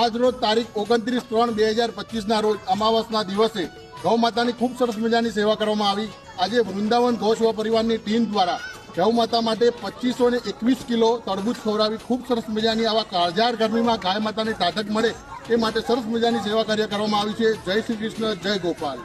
આજરોજ તારીખ 29/3/2025 રોજ અમાવસના દિવસે ગૌ માતાની ખૂબ સરસ મજાની સેવા કરવામાં આવી। આજે વૃંદાવન ગૌ સેવા પરિવારની ટીમ દ્વારા ગૌ માતા માટે 2521 કિલો તરબૂચ ખવડાવી ખૂબ સરસ મજાની આવા કાળઝાળ ગરમીમાં ગાય માતાને ઠાઠક મળે એ માટે સરસ મજાની સેવા કાર્ય કરવામાં આવી છે। જય શ્રી કૃષ્ણ, જય ગોપાલ।